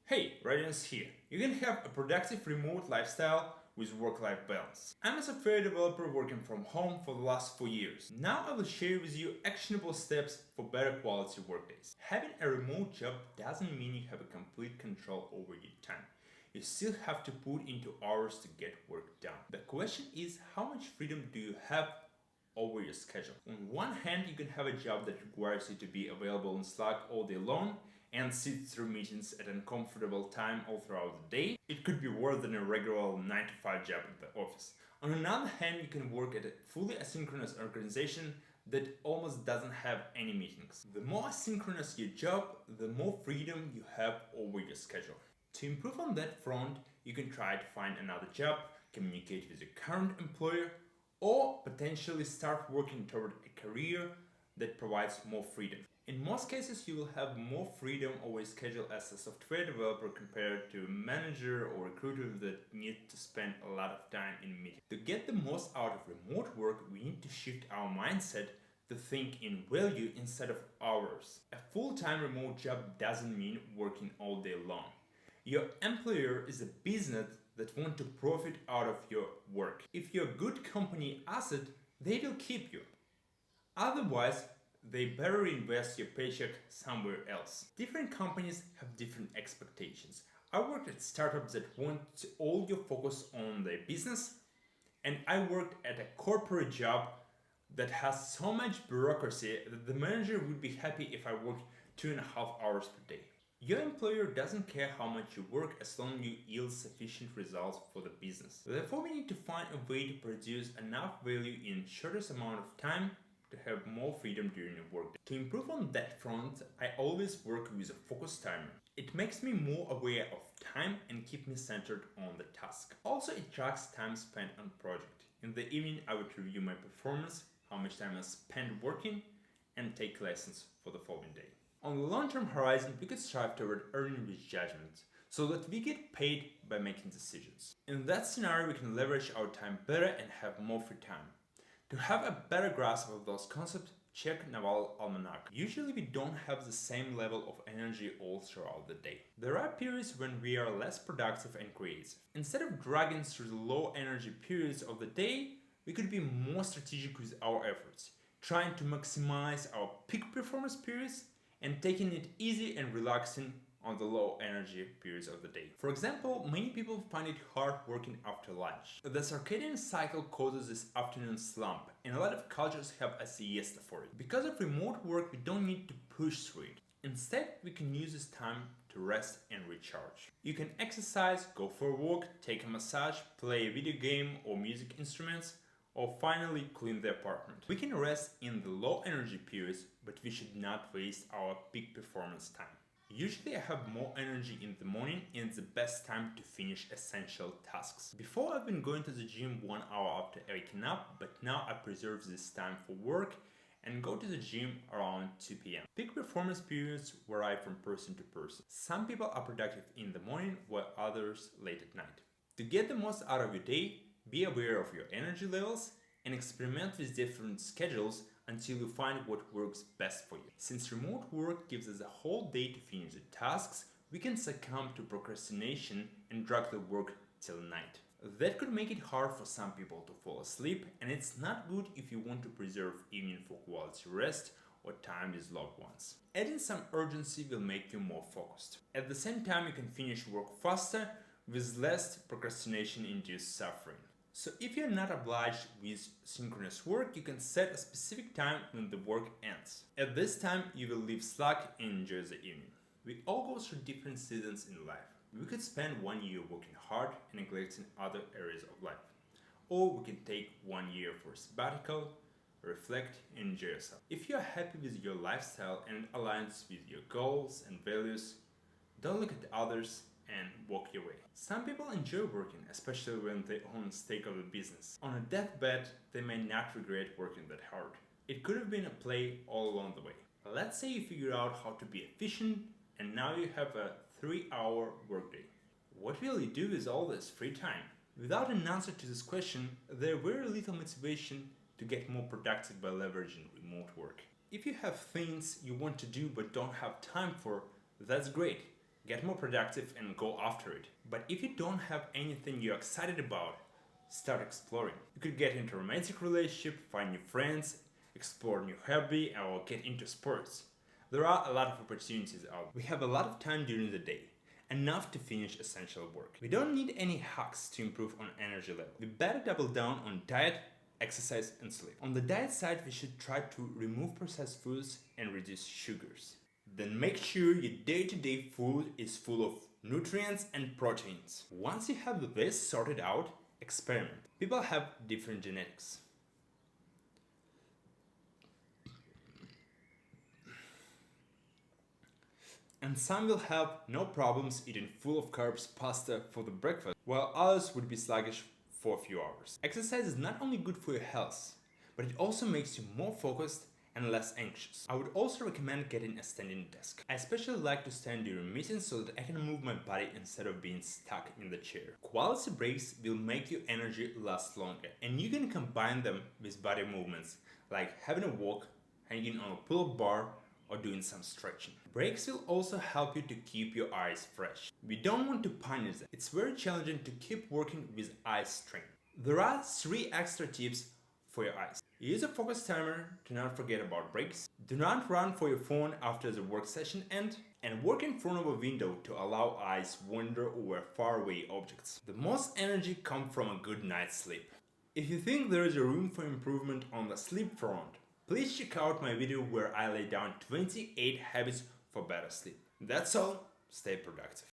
Hey, Radiance here. You can have a productive remote lifestyle with work-life balance. I'm a software developer working from home for the last 4 years. Now I will share with you actionable steps for better quality workdays. Having a remote job doesn't mean you have a complete control over your time. You still have to put into hours to get work done. The question is, how much freedom do you have over your schedule? On one hand, you can have a job that requires you to be available on Slack all day long and sit through meetings at an uncomfortable time all throughout the day. It could be worse than a regular 9 to 5 job at the office. On another hand, you can work at a fully asynchronous organization that almost doesn't have any meetings. The more asynchronous your job, the more freedom you have over your schedule. To improve on that front, you can try to find another job, communicate with your current employer, or potentially start working toward a career that provides more freedom. In most cases, you will have more freedom over your schedule as a software developer compared to a manager or recruiter that need to spend a lot of time in meetings. To get the most out of remote work, we need to shift our mindset to think in value instead of hours. A full-time remote job doesn't mean working all day long. Your employer is a business that wants to profit out of your work. If you're a good company asset, they will keep you. Otherwise, they better invest your paycheck somewhere else. Different companies have different expectations. I worked at startups that want all your focus on their business, and I worked at a corporate job that has so much bureaucracy that the manager would be happy if I worked 2.5 hours per day. Your employer doesn't care how much you work as long as you yield sufficient results for the business. Therefore, we need to find a way to produce enough value in shortest amount of time to have more freedom during your workday. To improve on that front, I always work with a focus timer. It makes me more aware of time and keep me centered on the task. Also, it tracks time spent on project. In the evening, I would review my performance, how much time I spent working, and take lessons for the following day. On the long-term horizon, we could strive toward earning with judgment, so that we get paid by making decisions. In that scenario, we can leverage our time better and have more free time. To have a better grasp of those concepts, check Naval Almanac. Usually we don't have the same level of energy all throughout the day. There are periods when we are less productive and creative. Instead of dragging through the low energy periods of the day, we could be more strategic with our efforts, trying to maximize our peak performance periods and taking it easy and relaxing on the low energy periods of the day. For example, many people find it hard working after lunch. The circadian cycle causes this afternoon slump, and a lot of cultures have a siesta for it. Because of remote work, we don't need to push through it. Instead, we can use this time to rest and recharge. You can exercise, go for a walk, take a massage, play a video game or music instruments, or finally clean the apartment. We can rest in the low energy periods, but we should not waste our peak performance time. Usually I have more energy in the morning and it's the best time to finish essential tasks. Before I've been going to the gym 1 hour after waking up, but now I preserve this time for work and go to the gym around 2 p.m. Peak performance periods vary from person to person. Some people are productive in the morning while others late at night. To get the most out of your day, be aware of your energy levels and experiment with different schedules until you find what works best for you. Since remote work gives us a whole day to finish the tasks, we can succumb to procrastination and drag the work till night. That could make it hard for some people to fall asleep, and it's not good if you want to preserve evening for quality rest or time with loved ones. Adding some urgency will make you more focused. At the same time, you can finish work faster with less procrastination-induced suffering. So if you're not obliged with synchronous work, you can set a specific time when the work ends. At this time, you will leave Slack and enjoy the evening. We all go through different seasons in life. We could spend 1 year working hard and neglecting other areas of life. Or we can take 1 year for a sabbatical, reflect, and enjoy yourself. If you're happy with your lifestyle and it aligns with your goals and values, don't look at others and walk your way. Some people enjoy working, especially when they own stake of a business. On a deathbed, they may not regret working that hard. It could have been a play all along the way. Let's say you figure out how to be efficient and now you have a 3-hour workday. What will you do with all this free time? Without an answer to this question, there's very little motivation to get more productive by leveraging remote work. If you have things you want to do but don't have time for, that's great. get more productive and go after it. But if you don't have anything you're excited about, start exploring. You could get into a romantic relationship, find new friends, explore new hobby, or get into sports. There are a lot of opportunities out. We have a lot of time during the day, enough to finish essential work. We don't need any hacks to improve on energy level. We better double down on diet, exercise, and sleep. On the diet side, we should try to remove processed foods and reduce sugars. Then make sure your day-to-day food is full of nutrients and proteins. Once you have this sorted out, experiment. People have different genetics. And some will have no problems eating full of carbs pasta for the breakfast, while others would be sluggish for a few hours. Exercise is not only good for your health, but it also makes you more focused and less anxious. I would also recommend getting a standing desk. I especially like to stand during meetings so that I can move my body instead of being stuck in the chair. Quality breaks will make your energy last longer, and you can combine them with body movements like having a walk, hanging on a pull-up bar, or doing some stretching. Breaks will also help you to keep your eyes fresh. We don't want to punish them. It's very challenging to keep working with eye strain. There are 3 extra tips for your eyes. Use a focus timer to not forget about breaks. Do not run for your phone after the work session ends. And work in front of a window to allow eyes wander over faraway objects. The most energy comes from a good night's sleep. If you think there is a room for improvement on the sleep front, please check out my video where I lay down 28 habits for better sleep. That's all. Stay productive.